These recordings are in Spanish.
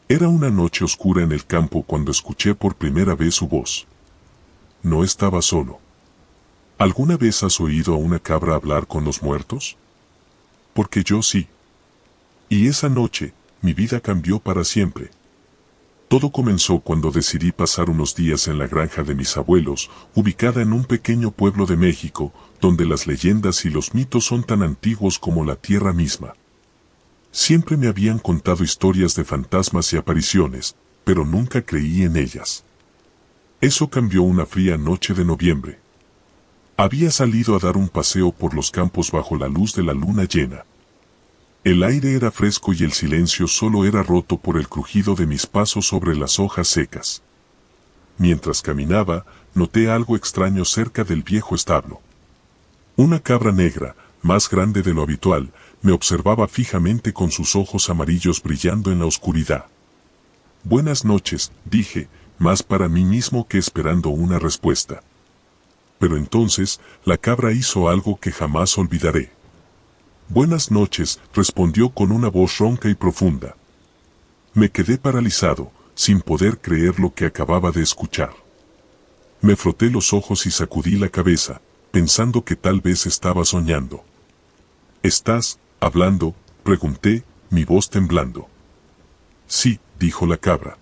Era una noche oscura en el campo cuando escuché por primera vez su voz. No estaba solo. ¿Alguna vez has oído a una cabra hablar con los muertos? Porque yo sí. Y esa noche, mi vida cambió para siempre. Todo comenzó cuando decidí pasar unos días en la granja de mis abuelos, ubicada en un pequeño pueblo de México, donde las leyendas y los mitos son tan antiguos como la tierra misma. Siempre me habían contado historias de fantasmas y apariciones, pero nunca creí en ellas. Eso cambió una fría noche de noviembre. Había salido a dar un paseo por los campos bajo la luz de la luna llena. El aire era fresco y el silencio solo era roto por el crujido de mis pasos sobre las hojas secas. Mientras caminaba, noté algo extraño cerca del viejo establo. Una cabra negra, más grande de lo habitual, me observaba fijamente con sus ojos amarillos brillando en la oscuridad. Buenas noches, dije, más para mí mismo que esperando una respuesta. Pero entonces, la cabra hizo algo que jamás olvidaré. Buenas noches, respondió con una voz ronca y profunda. Me quedé paralizado, sin poder creer lo que acababa de escuchar. Me froté los ojos y sacudí la cabeza, pensando que tal vez estaba soñando. ¿Estás hablando?, pregunté, mi voz temblando. Sí, dijo la cabra.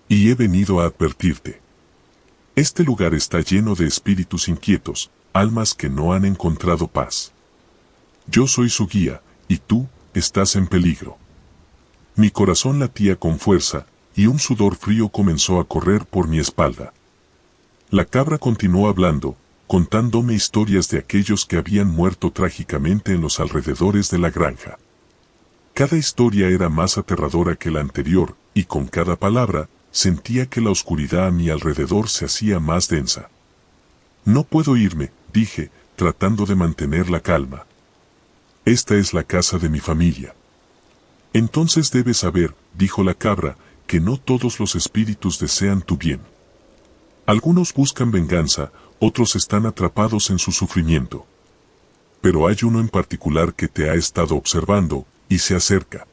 Y he venido a advertirte. Este lugar está lleno de espíritus inquietos, almas que no han encontrado paz. Yo soy su guía, y tú, estás en peligro. Mi corazón latía con fuerza, y un sudor frío comenzó a correr por mi espalda. La cabra continuó hablando, contándome historias de aquellos que habían muerto trágicamente en los alrededores de la granja. Cada historia era más aterradora que la anterior, y con cada palabra, sentía que la oscuridad a mi alrededor se hacía más densa. No puedo irme, dije, tratando de mantener la calma. Esta es la casa de mi familia. Entonces debes saber, dijo la cabra, que no todos los espíritus desean tu bien. Algunos buscan venganza, otros están atrapados en su sufrimiento. Pero hay uno en particular que te ha estado observando, y se acerca.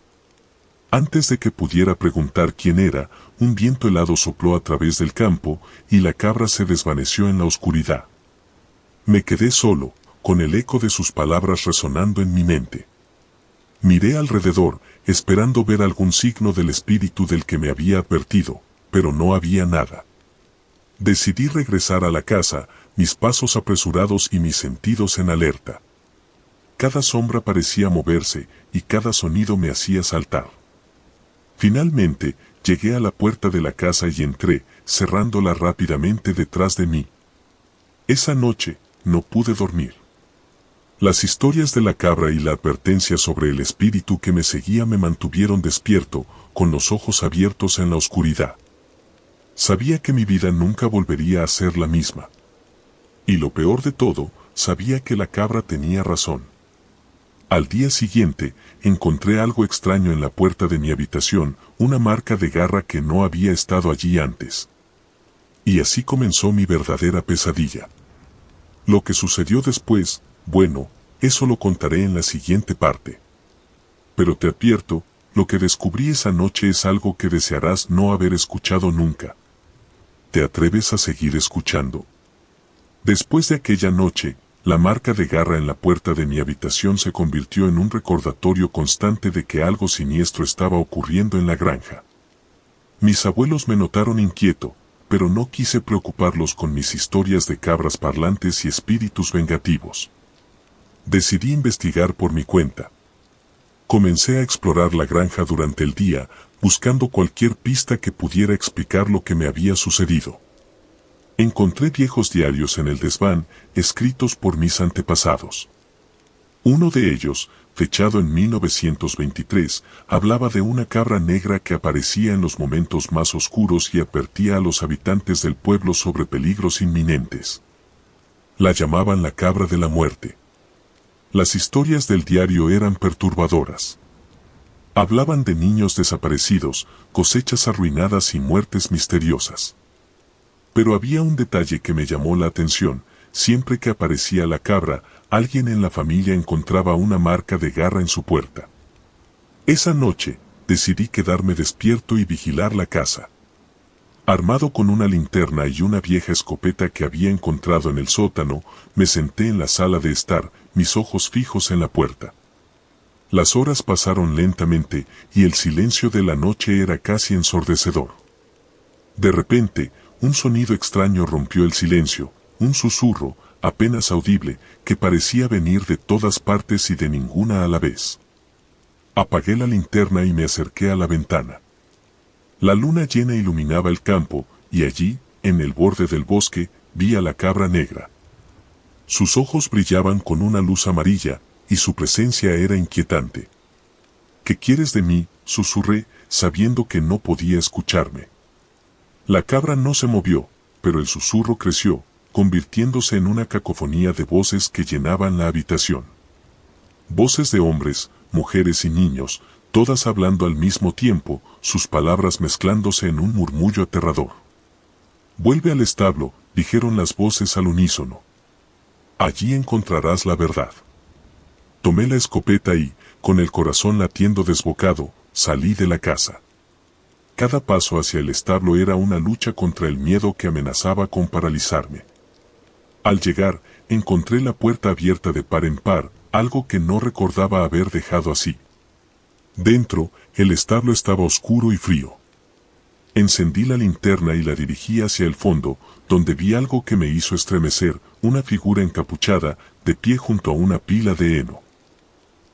Antes de que pudiera preguntar quién era, un viento helado sopló a través del campo, y la cabra se desvaneció en la oscuridad. Me quedé solo, con el eco de sus palabras resonando en mi mente. Miré alrededor, esperando ver algún signo del espíritu del que me había advertido, pero no había nada. Decidí regresar a la casa, mis pasos apresurados y mis sentidos en alerta. Cada sombra parecía moverse, y cada sonido me hacía saltar. Finalmente, llegué a la puerta de la casa y entré, cerrándola rápidamente detrás de mí. Esa noche, no pude dormir. Las historias de la cabra y la advertencia sobre el espíritu que me seguía me mantuvieron despierto, con los ojos abiertos en la oscuridad. Sabía que mi vida nunca volvería a ser la misma. Y lo peor de todo, sabía que la cabra tenía razón. Al día siguiente, encontré algo extraño en la puerta de mi habitación, una marca de garra que no había estado allí antes. Y así comenzó mi verdadera pesadilla. Lo que sucedió después, bueno, eso lo contaré en la siguiente parte. Pero te advierto, lo que descubrí esa noche es algo que desearás no haber escuchado nunca. ¿Te atreves a seguir escuchando? Después de aquella noche, la marca de garra en la puerta de mi habitación se convirtió en un recordatorio constante de que algo siniestro estaba ocurriendo en la granja. Mis abuelos me notaron inquieto, pero no quise preocuparlos con mis historias de cabras parlantes y espíritus vengativos. Decidí investigar por mi cuenta. Comencé a explorar la granja durante el día, buscando cualquier pista que pudiera explicar lo que me había sucedido. Encontré viejos diarios en el desván, escritos por mis antepasados. Uno de ellos, fechado en 1923, hablaba de una cabra negra que aparecía en los momentos más oscuros y advertía a los habitantes del pueblo sobre peligros inminentes. La llamaban la cabra de la muerte. Las historias del diario eran perturbadoras. Hablaban de niños desaparecidos, cosechas arruinadas y muertes misteriosas. Pero había un detalle que me llamó la atención: siempre que aparecía la cabra, alguien en la familia encontraba una marca de garra en su puerta. Esa noche, decidí quedarme despierto y vigilar la casa. Armado con una linterna y una vieja escopeta que había encontrado en el sótano, me senté en la sala de estar, mis ojos fijos en la puerta. Las horas pasaron lentamente y el silencio de la noche era casi ensordecedor. De repente, un sonido extraño rompió el silencio, un susurro, apenas audible, que parecía venir de todas partes y de ninguna a la vez. Apagué la linterna y me acerqué a la ventana. La luna llena iluminaba el campo, y allí, en el borde del bosque, vi a la cabra negra. Sus ojos brillaban con una luz amarilla, y su presencia era inquietante. ¿Qué quieres de mí?, susurré, sabiendo que no podía escucharme. La cabra no se movió, pero el susurro creció, convirtiéndose en una cacofonía de voces que llenaban la habitación. Voces de hombres, mujeres y niños, todas hablando al mismo tiempo, sus palabras mezclándose en un murmullo aterrador. «Vuelve al establo», dijeron las voces al unísono. «Allí encontrarás la verdad». Tomé la escopeta y, con el corazón latiendo desbocado, salí de la casa. Cada paso hacia el establo era una lucha contra el miedo que amenazaba con paralizarme. Al llegar, encontré la puerta abierta de par en par, algo que no recordaba haber dejado así. Dentro, el establo estaba oscuro y frío. Encendí la linterna y la dirigí hacia el fondo, donde vi algo que me hizo estremecer, una figura encapuchada, de pie junto a una pila de heno.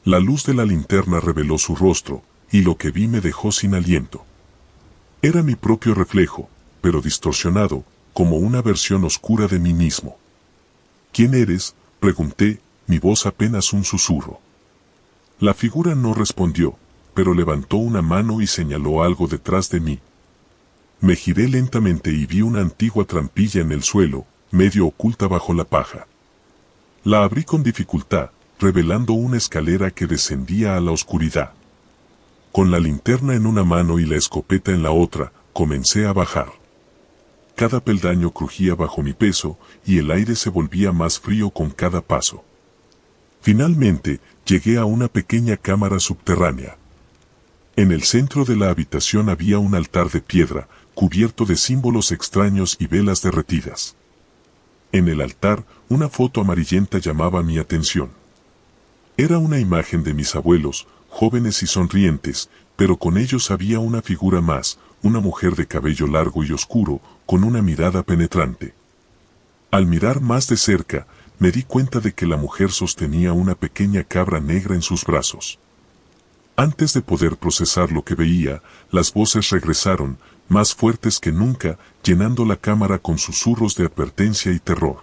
La luz de la linterna reveló su rostro, y lo que vi me dejó sin aliento. Era mi propio reflejo, pero distorsionado, como una versión oscura de mí mismo. «¿Quién eres?», pregunté, mi voz apenas un susurro. La figura no respondió, pero levantó una mano y señaló algo detrás de mí. Me giré lentamente y vi una antigua trampilla en el suelo, medio oculta bajo la paja. La abrí con dificultad, revelando una escalera que descendía a la oscuridad. Con la linterna en una mano y la escopeta en la otra, comencé a bajar. Cada peldaño crujía bajo mi peso, y el aire se volvía más frío con cada paso. Finalmente, llegué a una pequeña cámara subterránea. En el centro de la habitación había un altar de piedra, cubierto de símbolos extraños y velas derretidas. En el altar, una foto amarillenta llamaba mi atención. Era una imagen de mis abuelos, jóvenes y sonrientes, pero con ellos había una figura más, una mujer de cabello largo y oscuro, con una mirada penetrante. Al mirar más de cerca, me di cuenta de que la mujer sostenía una pequeña cabra negra en sus brazos. Antes de poder procesar lo que veía, las voces regresaron, más fuertes que nunca, llenando la cámara con susurros de advertencia y terror.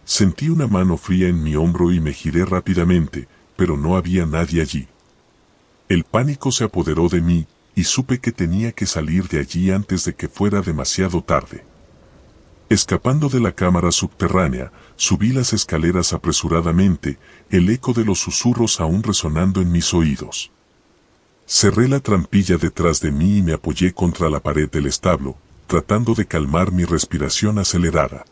Sentí una mano fría en mi hombro y me giré rápidamente, pero no había nadie allí. El pánico se apoderó de mí, y supe que tenía que salir de allí antes de que fuera demasiado tarde. Escapando de la cámara subterránea, subí las escaleras apresuradamente, el eco de los susurros aún resonando en mis oídos. Cerré la trampilla detrás de mí y me apoyé contra la pared del establo, tratando de calmar mi respiración acelerada.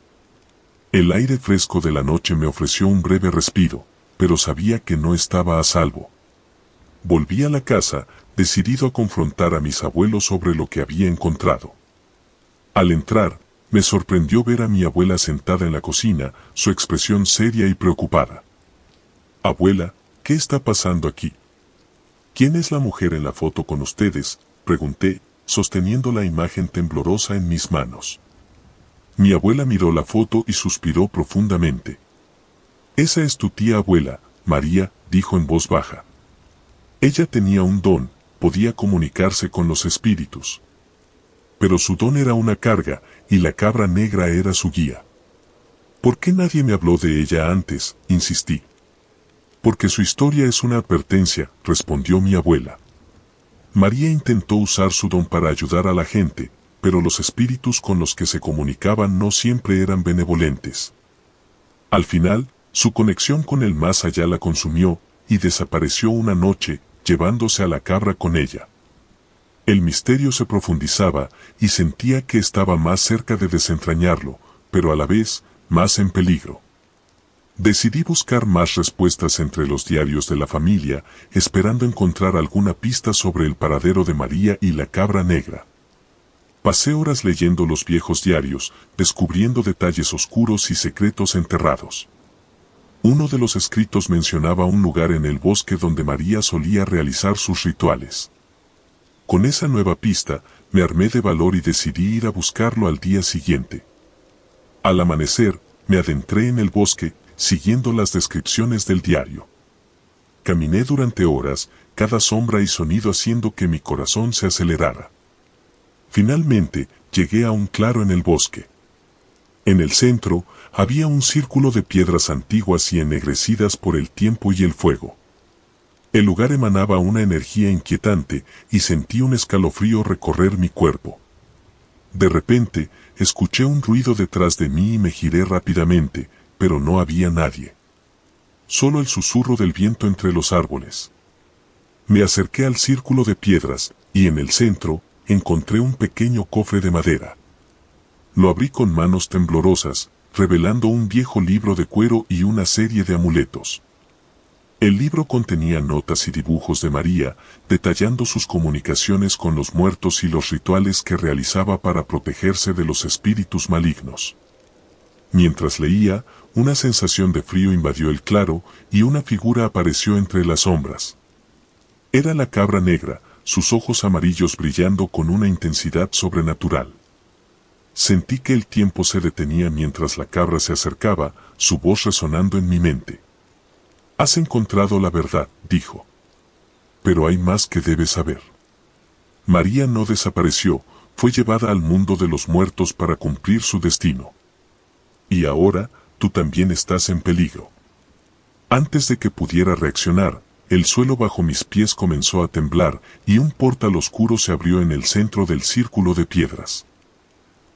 El aire fresco de la noche me ofreció un breve respiro, pero sabía que no estaba a salvo. Volví a la casa, decidido a confrontar a mis abuelos sobre lo que había encontrado. Al entrar, me sorprendió ver a mi abuela sentada en la cocina, su expresión seria y preocupada. «Abuela, ¿qué está pasando aquí?» «¿Quién es la mujer en la foto con ustedes?», pregunté, sosteniendo la imagen temblorosa en mis manos. Mi abuela miró la foto y suspiró profundamente. «Esa es tu tía abuela, María», dijo en voz baja. Ella tenía un don, podía comunicarse con los espíritus. Pero su don era una carga, y la cabra negra era su guía. «¿Por qué nadie me habló de ella antes?», insistí. «Porque su historia es una advertencia», respondió mi abuela. María intentó usar su don para ayudar a la gente, pero los espíritus con los que se comunicaban no siempre eran benevolentes. Al final, su conexión con el más allá la consumió, y desapareció una noche, llevándose a la cabra con ella. El misterio se profundizaba, y sentía que estaba más cerca de desentrañarlo, pero a la vez, más en peligro. Decidí buscar más respuestas entre los diarios de la familia, esperando encontrar alguna pista sobre el paradero de María y la cabra negra. Pasé horas leyendo los viejos diarios, descubriendo detalles oscuros y secretos enterrados. Uno de los escritos mencionaba un lugar en el bosque donde María solía realizar sus rituales. Con esa nueva pista, me armé de valor y decidí ir a buscarlo al día siguiente. Al amanecer, me adentré en el bosque, siguiendo las descripciones del diario. Caminé durante horas, cada sombra y sonido haciendo que mi corazón se acelerara. Finalmente, llegué a un claro en el bosque. En el centro, había un círculo de piedras antiguas y ennegrecidas por el tiempo y el fuego. El lugar emanaba una energía inquietante y sentí un escalofrío recorrer mi cuerpo. De repente, escuché un ruido detrás de mí y me giré rápidamente, pero no había nadie. Solo el susurro del viento entre los árboles. Me acerqué al círculo de piedras, y en el centro, encontré un pequeño cofre de madera. Lo abrí con manos temblorosas, revelando un viejo libro de cuero y una serie de amuletos. El libro contenía notas y dibujos de María, detallando sus comunicaciones con los muertos y los rituales que realizaba para protegerse de los espíritus malignos. Mientras leía, una sensación de frío invadió el claro y una figura apareció entre las sombras. Era la cabra negra, sus ojos amarillos brillando con una intensidad sobrenatural. Sentí que el tiempo se detenía mientras la cabra se acercaba, su voz resonando en mi mente. «Has encontrado la verdad», dijo. «Pero hay más que debes saber. María no desapareció, fue llevada al mundo de los muertos para cumplir su destino. Y ahora, tú también estás en peligro». Antes de que pudiera reaccionar, el suelo bajo mis pies comenzó a temblar y un portal oscuro se abrió en el centro del círculo de piedras.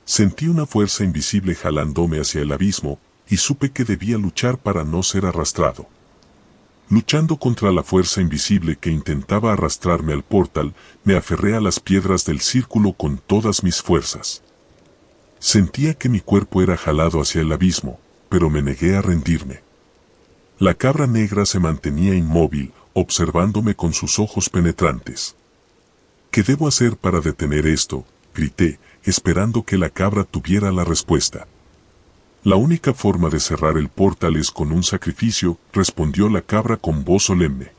Sentí una fuerza invisible jalándome hacia el abismo y supe que debía luchar para no ser arrastrado. Luchando contra la fuerza invisible que intentaba arrastrarme al portal, me aferré a las piedras del círculo con todas mis fuerzas. Sentía que mi cuerpo era jalado hacia el abismo, pero me negué a rendirme. La cabra negra se mantenía inmóvil, observándome con sus ojos penetrantes. «¿Qué debo hacer para detener esto?», grité, esperando que la cabra tuviera la respuesta. «La única forma de cerrar el portal es con un sacrificio», respondió la cabra con voz solemne.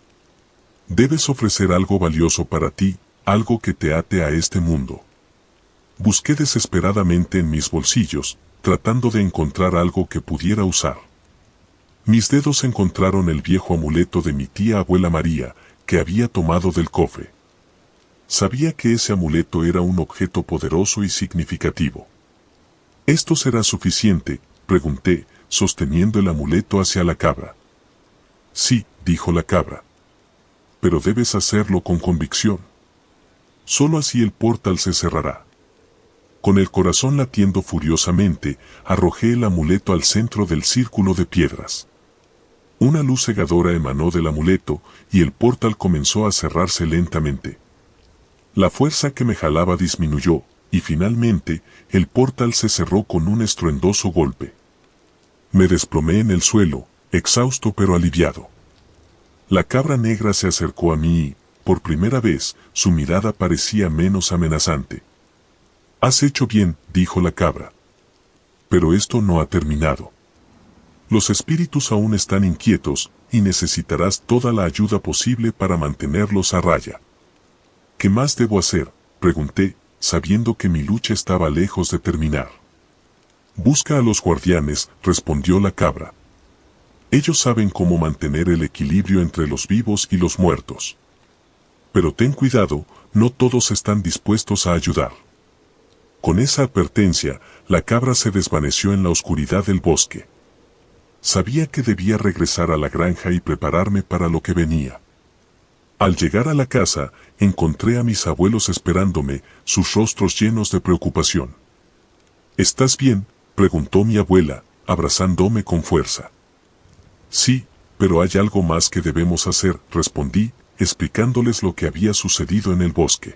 «Debes ofrecer algo valioso para ti, algo que te ate a este mundo». Busqué desesperadamente en mis bolsillos, tratando de encontrar algo que pudiera usar. Mis dedos encontraron el viejo amuleto de mi tía abuela María, que había tomado del cofre. Sabía que ese amuleto era un objeto poderoso y significativo. «¿Esto será suficiente?», pregunté, sosteniendo el amuleto hacia la cabra. «Sí», dijo la cabra. «Pero debes hacerlo con convicción. Solo así el portal se cerrará». Con el corazón latiendo furiosamente, arrojé el amuleto al centro del círculo de piedras. Una luz cegadora emanó del amuleto y el portal comenzó a cerrarse lentamente. La fuerza que me jalaba disminuyó, y finalmente, el portal se cerró con un estruendoso golpe. Me desplomé en el suelo, exhausto pero aliviado. La cabra negra se acercó a mí y, por primera vez, su mirada parecía menos amenazante. «Has hecho bien», dijo la cabra. «Pero esto no ha terminado. Los espíritus aún están inquietos, y necesitarás toda la ayuda posible para mantenerlos a raya». «¿Qué más debo hacer?», pregunté, sabiendo que mi lucha estaba lejos de terminar. «Busca a los guardianes», respondió la cabra. «Ellos saben cómo mantener el equilibrio entre los vivos y los muertos. Pero ten cuidado, no todos están dispuestos a ayudar». Con esa advertencia, la cabra se desvaneció en la oscuridad del bosque. Sabía que debía regresar a la granja y prepararme para lo que venía. Al llegar a la casa, encontré a mis abuelos esperándome, sus rostros llenos de preocupación. «¿Estás bien?», preguntó mi abuela, abrazándome con fuerza. «Sí, pero hay algo más que debemos hacer», respondí, explicándoles lo que había sucedido en el bosque.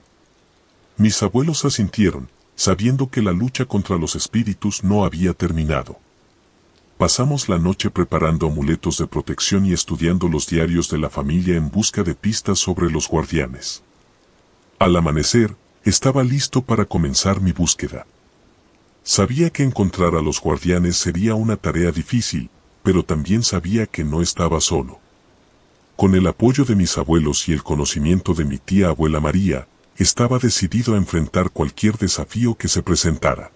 Mis abuelos asintieron, sabiendo que la lucha contra los espíritus no había terminado. pasamos la noche preparando amuletos de protección y estudiando los diarios de la familia en busca de pistas sobre los guardianes. Al amanecer, estaba listo para comenzar mi búsqueda. Sabía que encontrar a los guardianes sería una tarea difícil, pero también sabía que no estaba solo. Con el apoyo de mis abuelos y el conocimiento de mi tía abuela María, estaba decidido a enfrentar cualquier desafío que se presentara.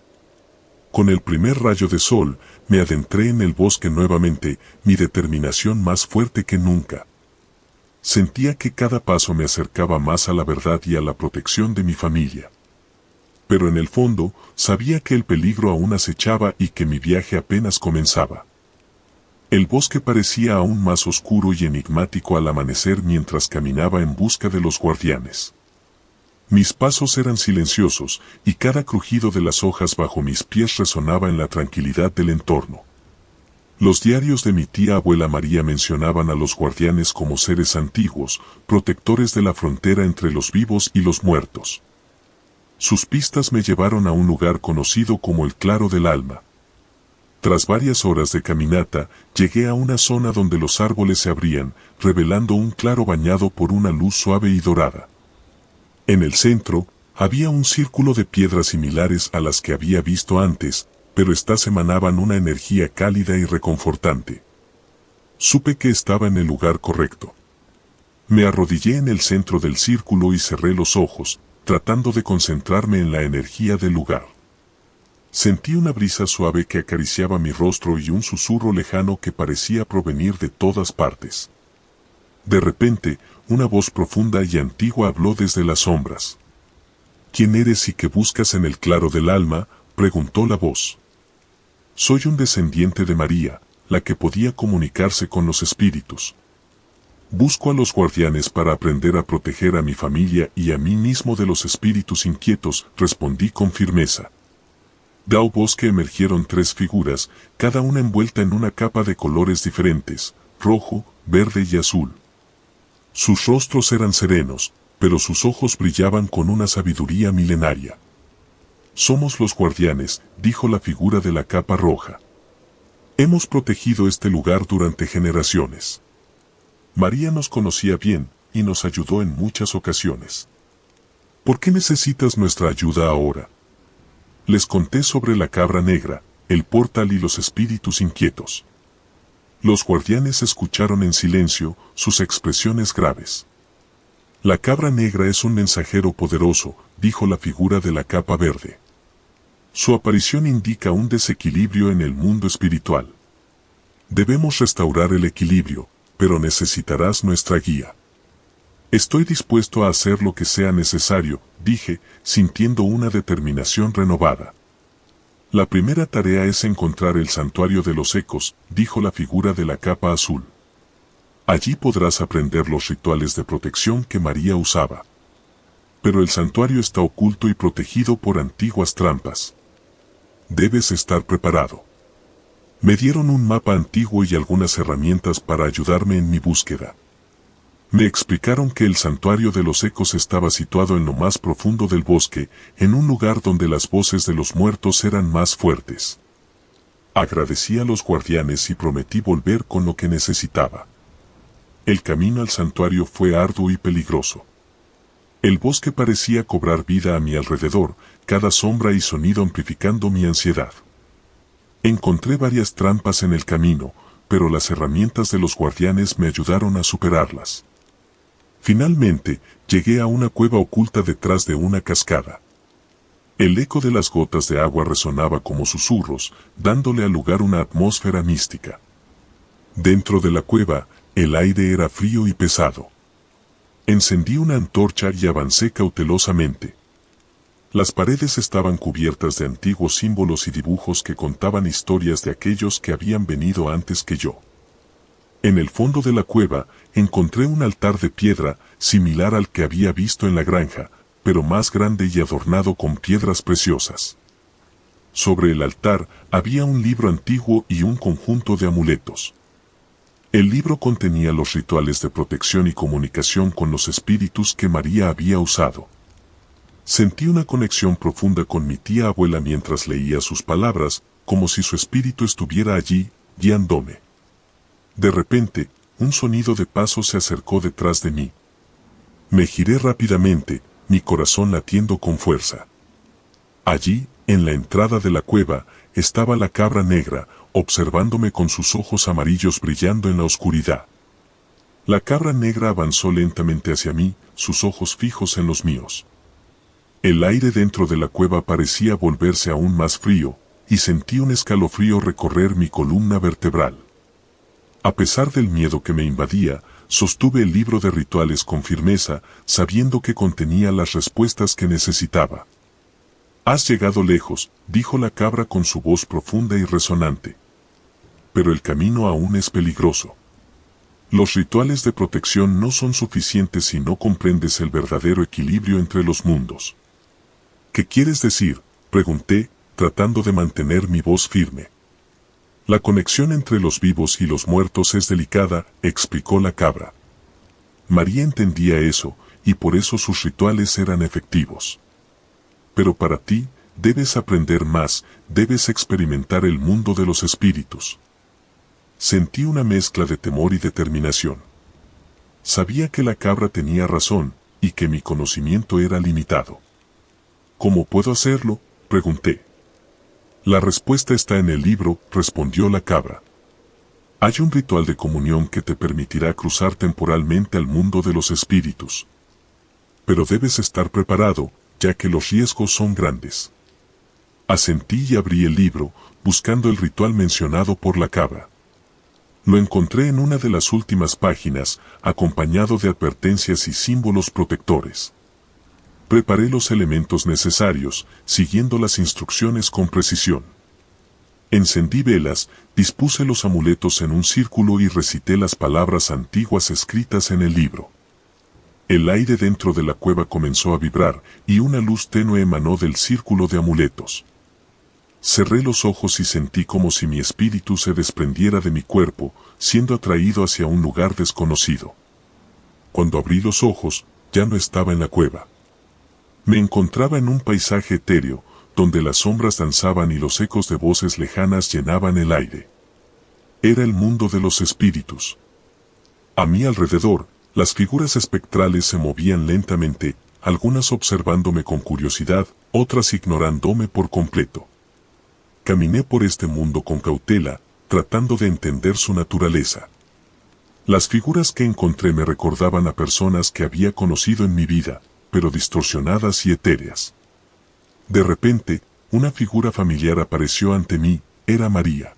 Con el primer rayo de sol, me adentré en el bosque nuevamente, mi determinación más fuerte que nunca. Sentía que cada paso me acercaba más a la verdad y a la protección de mi familia. Pero en el fondo, sabía que el peligro aún acechaba y que mi viaje apenas comenzaba. El bosque parecía aún más oscuro y enigmático al amanecer mientras caminaba en busca de los guardianes. Mis pasos eran silenciosos, y cada crujido de las hojas bajo mis pies resonaba en la tranquilidad del entorno. Los diarios de mi tía abuela María mencionaban a los guardianes como seres antiguos, protectores de la frontera entre los vivos y los muertos. Sus pistas me llevaron a un lugar conocido como el Claro del Alma. Tras varias horas de caminata, llegué a una zona donde los árboles se abrían, revelando un claro bañado por una luz suave y dorada. En el centro, había un círculo de piedras similares a las que había visto antes, pero estas emanaban una energía cálida y reconfortante. Supe que estaba en el lugar correcto. Me arrodillé en el centro del círculo y cerré los ojos, tratando de concentrarme en la energía del lugar. Sentí una brisa suave que acariciaba mi rostro y un susurro lejano que parecía provenir de todas partes. De repente, una voz profunda y antigua habló desde las sombras. ¿Quién eres y qué buscas en el claro del alma?, preguntó la voz. Soy un descendiente de María, la que podía comunicarse con los espíritus. Busco a los guardianes para aprender a proteger a mi familia y a mí mismo de los espíritus inquietos, respondí con firmeza. Del bosque emergieron 3 figuras, cada una envuelta en una capa de colores diferentes, rojo, verde y azul. Sus rostros eran serenos, pero sus ojos brillaban con una sabiduría milenaria. Somos los guardianes, dijo la figura de la capa roja. Hemos protegido este lugar durante generaciones. María nos conocía bien, y nos ayudó en muchas ocasiones. ¿Por qué necesitas nuestra ayuda ahora? Les conté sobre la cabra negra, el portal y los espíritus inquietos. Los guardianes escucharon en silencio, sus expresiones graves. La cabra negra es un mensajero poderoso, dijo la figura de la capa verde. Su aparición indica un desequilibrio en el mundo espiritual. Debemos restaurar el equilibrio, pero necesitarás nuestra guía. Estoy dispuesto a hacer lo que sea necesario, dije, sintiendo una determinación renovada. La primera tarea es encontrar el santuario de los ecos, dijo la figura de la capa azul. Allí podrás aprender los rituales de protección que María usaba. Pero el santuario está oculto y protegido por antiguas trampas. Debes estar preparado. Me dieron un mapa antiguo y algunas herramientas para ayudarme en mi búsqueda. Me explicaron que el santuario de los ecos estaba situado en lo más profundo del bosque, en un lugar donde las voces de los muertos eran más fuertes. Agradecí a los guardianes y prometí volver con lo que necesitaba. El camino al santuario fue arduo y peligroso. El bosque parecía cobrar vida a mi alrededor, cada sombra y sonido amplificando mi ansiedad. Encontré varias trampas en el camino, pero las herramientas de los guardianes me ayudaron a superarlas. Finalmente, llegué a una cueva oculta detrás de una cascada. El eco de las gotas de agua resonaba como susurros, dándole al lugar una atmósfera mística. Dentro de la cueva, el aire era frío y pesado. Encendí una antorcha y avancé cautelosamente. Las paredes estaban cubiertas de antiguos símbolos y dibujos que contaban historias de aquellos que habían venido antes que yo. En el fondo de la cueva, encontré un altar de piedra, similar al que había visto en la granja, pero más grande y adornado con piedras preciosas. Sobre el altar, había un libro antiguo y un conjunto de amuletos. El libro contenía los rituales de protección y comunicación con los espíritus que María había usado. Sentí una conexión profunda con mi tía abuela mientras leía sus palabras, como si su espíritu estuviera allí, guiándome. De repente, un sonido de pasos se acercó detrás de mí. Me giré rápidamente, mi corazón latiendo con fuerza. Allí, en la entrada de la cueva, estaba la cabra negra, observándome con sus ojos amarillos brillando en la oscuridad. La cabra negra avanzó lentamente hacia mí, sus ojos fijos en los míos. El aire dentro de la cueva parecía volverse aún más frío, y sentí un escalofrío recorrer mi columna vertebral. A pesar del miedo que me invadía, sostuve el libro de rituales con firmeza, sabiendo que contenía las respuestas que necesitaba. «Has llegado lejos», dijo la cabra con su voz profunda y resonante. «Pero el camino aún es peligroso. Los rituales de protección no son suficientes si no comprendes el verdadero equilibrio entre los mundos». «¿Qué quieres decir?», pregunté, tratando de mantener mi voz firme. «La conexión entre los vivos y los muertos es delicada», explicó la cabra. María entendía eso, y por eso sus rituales eran efectivos. «Pero para ti, debes aprender más, debes experimentar el mundo de los espíritus». Sentí una mezcla de temor y determinación. Sabía que la cabra tenía razón, y que mi conocimiento era limitado. «¿Cómo puedo hacerlo?», pregunté. «La respuesta está en el libro», respondió la cabra. «Hay un ritual de comunión que te permitirá cruzar temporalmente al mundo de los espíritus. Pero debes estar preparado, ya que los riesgos son grandes». Asentí y abrí el libro, buscando el ritual mencionado por la cabra. Lo encontré en una de las últimas páginas, acompañado de advertencias y símbolos protectores. Preparé los elementos necesarios, siguiendo las instrucciones con precisión. Encendí velas, dispuse los amuletos en un círculo y recité las palabras antiguas escritas en el libro. El aire dentro de la cueva comenzó a vibrar, y una luz tenue emanó del círculo de amuletos. Cerré los ojos y sentí como si mi espíritu se desprendiera de mi cuerpo, siendo atraído hacia un lugar desconocido. Cuando abrí los ojos, ya no estaba en la cueva. Me encontraba en un paisaje etéreo, donde las sombras danzaban y los ecos de voces lejanas llenaban el aire. Era el mundo de los espíritus. A mi alrededor, las figuras espectrales se movían lentamente, algunas observándome con curiosidad, otras ignorándome por completo. Caminé por este mundo con cautela, tratando de entender su naturaleza. Las figuras que encontré me recordaban a personas que había conocido en mi vida, pero distorsionadas y etéreas. De repente, una figura familiar apareció ante mí, era María.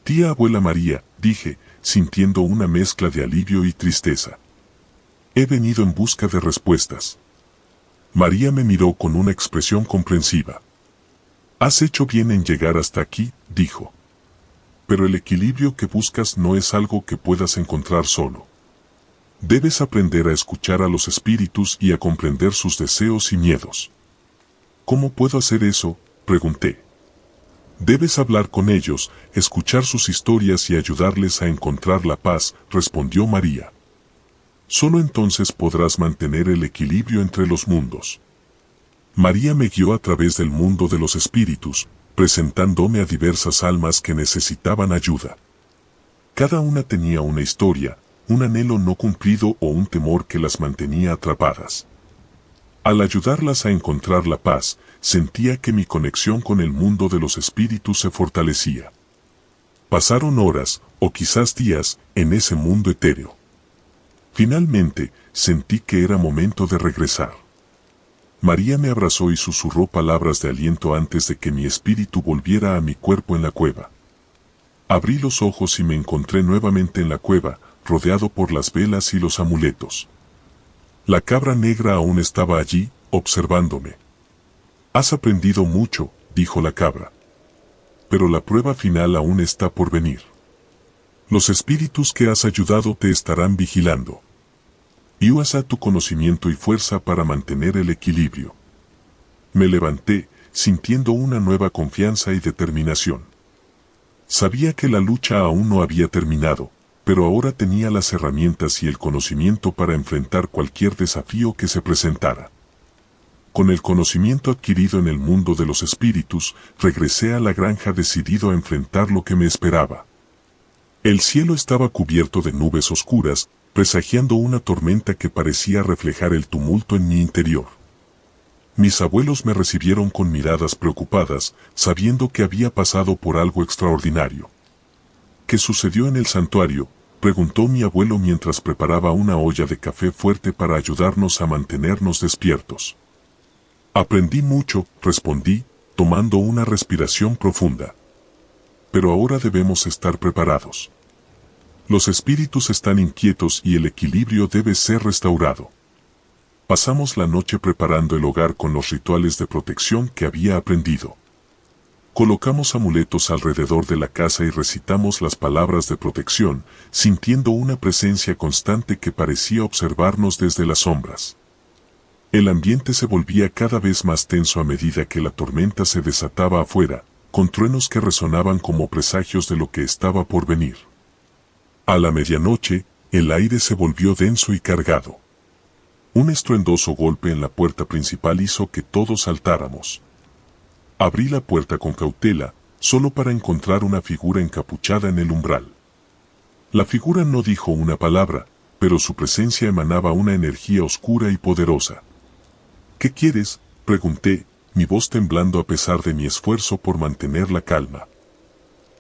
«Tía abuela María», dije, sintiendo una mezcla de alivio y tristeza. «He venido en busca de respuestas». María me miró con una expresión comprensiva. «Has hecho bien en llegar hasta aquí», dijo. «Pero el equilibrio que buscas no es algo que puedas encontrar solo. Debes aprender a escuchar a los espíritus y a comprender sus deseos y miedos». «¿Cómo puedo hacer eso?», pregunté. «Debes hablar con ellos, escuchar sus historias y ayudarles a encontrar la paz», respondió María. «Solo entonces podrás mantener el equilibrio entre los mundos». María me guió a través del mundo de los espíritus, presentándome a diversas almas que necesitaban ayuda. Cada una tenía una historia, un anhelo no cumplido o un temor que las mantenía atrapadas. Al ayudarlas a encontrar la paz, sentía que mi conexión con el mundo de los espíritus se fortalecía. Pasaron horas, o quizás días, en ese mundo etéreo. Finalmente, sentí que era momento de regresar. María me abrazó y susurró palabras de aliento antes de que mi espíritu volviera a mi cuerpo en la cueva. Abrí los ojos y me encontré nuevamente en la cueva, rodeado por las velas y los amuletos. La cabra negra aún estaba allí, observándome. «Has aprendido mucho», dijo la cabra. «Pero la prueba final aún está por venir. Los espíritus que has ayudado te estarán vigilando. Y usa tu conocimiento y fuerza para mantener el equilibrio». Me levanté, sintiendo una nueva confianza y determinación. Sabía que la lucha aún no había terminado, pero ahora tenía las herramientas y el conocimiento para enfrentar cualquier desafío que se presentara. Con el conocimiento adquirido en el mundo de los espíritus, regresé a la granja decidido a enfrentar lo que me esperaba. El cielo estaba cubierto de nubes oscuras, presagiando una tormenta que parecía reflejar el tumulto en mi interior. Mis abuelos me recibieron con miradas preocupadas, sabiendo que había pasado por algo extraordinario. ¿Qué sucedió en el santuario?, preguntó mi abuelo mientras preparaba una olla de café fuerte para ayudarnos a mantenernos despiertos. Aprendí mucho, respondí, tomando una respiración profunda. Pero ahora debemos estar preparados. Los espíritus están inquietos y el equilibrio debe ser restaurado. Pasamos la noche preparando el hogar con los rituales de protección que había aprendido. Colocamos amuletos alrededor de la casa y recitamos las palabras de protección, sintiendo una presencia constante que parecía observarnos desde las sombras. El ambiente se volvía cada vez más tenso a medida que la tormenta se desataba afuera, con truenos que resonaban como presagios de lo que estaba por venir. A la medianoche, el aire se volvió denso y cargado. Un estruendoso golpe en la puerta principal hizo que todos saltáramos. Abrí la puerta con cautela, solo para encontrar una figura encapuchada en el umbral. La figura no dijo una palabra, pero su presencia emanaba una energía oscura y poderosa. ¿Qué quieres?, pregunté, mi voz temblando a pesar de mi esfuerzo por mantener la calma.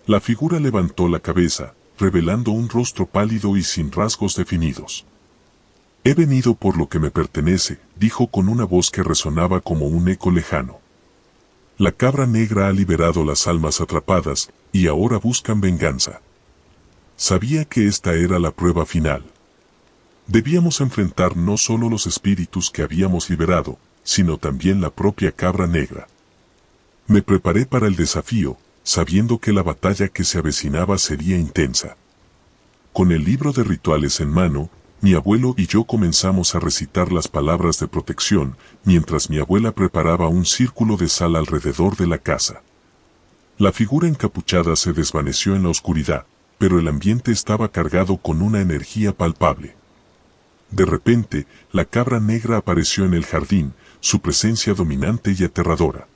La figura levantó la cabeza, revelando un rostro pálido y sin rasgos definidos. He venido por lo que me pertenece, dijo con una voz que resonaba como un eco lejano. La cabra negra ha liberado las almas atrapadas, y ahora buscan venganza. Sabía que esta era la prueba final. Debíamos enfrentar no solo los espíritus que habíamos liberado, sino también la propia cabra negra. Me preparé para el desafío, sabiendo que la batalla que se avecinaba sería intensa. Con el libro de rituales en mano, mi abuelo y yo comenzamos a recitar las palabras de protección, mientras mi abuela preparaba un círculo de sal alrededor de la casa. La figura encapuchada se desvaneció en la oscuridad, pero el ambiente estaba cargado con una energía palpable. De repente, la cabra negra apareció en el jardín, su presencia dominante y aterradora.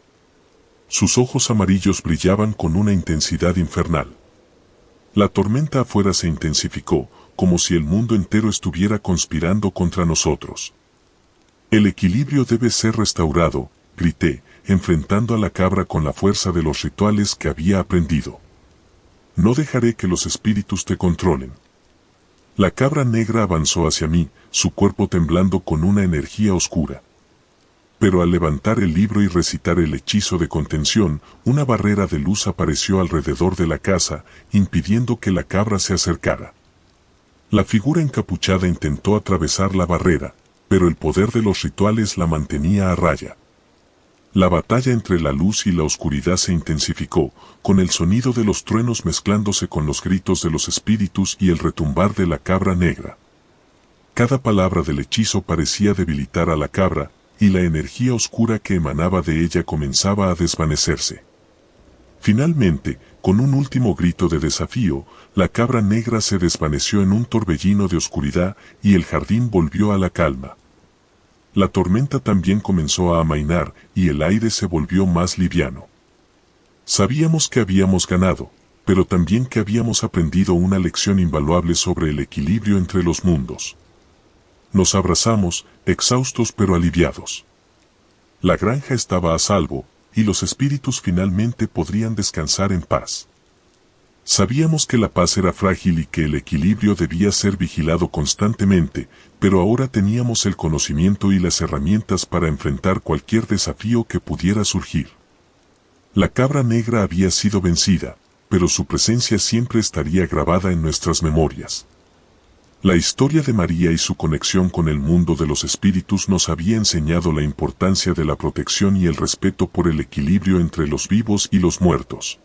Sus ojos amarillos brillaban con una intensidad infernal. La tormenta afuera se intensificó, como si el mundo entero estuviera conspirando contra nosotros. El equilibrio debe ser restaurado, grité, enfrentando a la cabra con la fuerza de los rituales que había aprendido. No dejaré que los espíritus te controlen. La cabra negra avanzó hacia mí, su cuerpo temblando con una energía oscura. Pero al levantar el libro y recitar el hechizo de contención, una barrera de luz apareció alrededor de la casa, impidiendo que la cabra se acercara. La figura encapuchada intentó atravesar la barrera, pero el poder de los rituales la mantenía a raya. La batalla entre la luz y la oscuridad se intensificó, con el sonido de los truenos mezclándose con los gritos de los espíritus y el retumbar de la cabra negra. Cada palabra del hechizo parecía debilitar a la cabra, y la energía oscura que emanaba de ella comenzaba a desvanecerse. Finalmente, con un último grito de desafío, la cabra negra se desvaneció en un torbellino de oscuridad y el jardín volvió a la calma. La tormenta también comenzó a amainar y el aire se volvió más liviano. Sabíamos que habíamos ganado, pero también que habíamos aprendido una lección invaluable sobre el equilibrio entre los mundos. Nos abrazamos, exhaustos pero aliviados. La granja estaba a salvo, y los espíritus finalmente podrían descansar en paz. Sabíamos que la paz era frágil y que el equilibrio debía ser vigilado constantemente, pero ahora teníamos el conocimiento y las herramientas para enfrentar cualquier desafío que pudiera surgir. La cabra negra había sido vencida, pero su presencia siempre estaría grabada en nuestras memorias. La historia de María y su conexión con el mundo de los espíritus nos había enseñado la importancia de la protección y el respeto por el equilibrio entre los vivos y los muertos.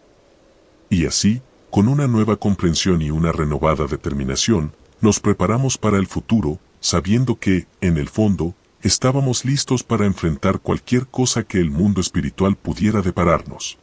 Y así, con una nueva comprensión y una renovada determinación, nos preparamos para el futuro, sabiendo que, en el fondo, estábamos listos para enfrentar cualquier cosa que el mundo espiritual pudiera depararnos.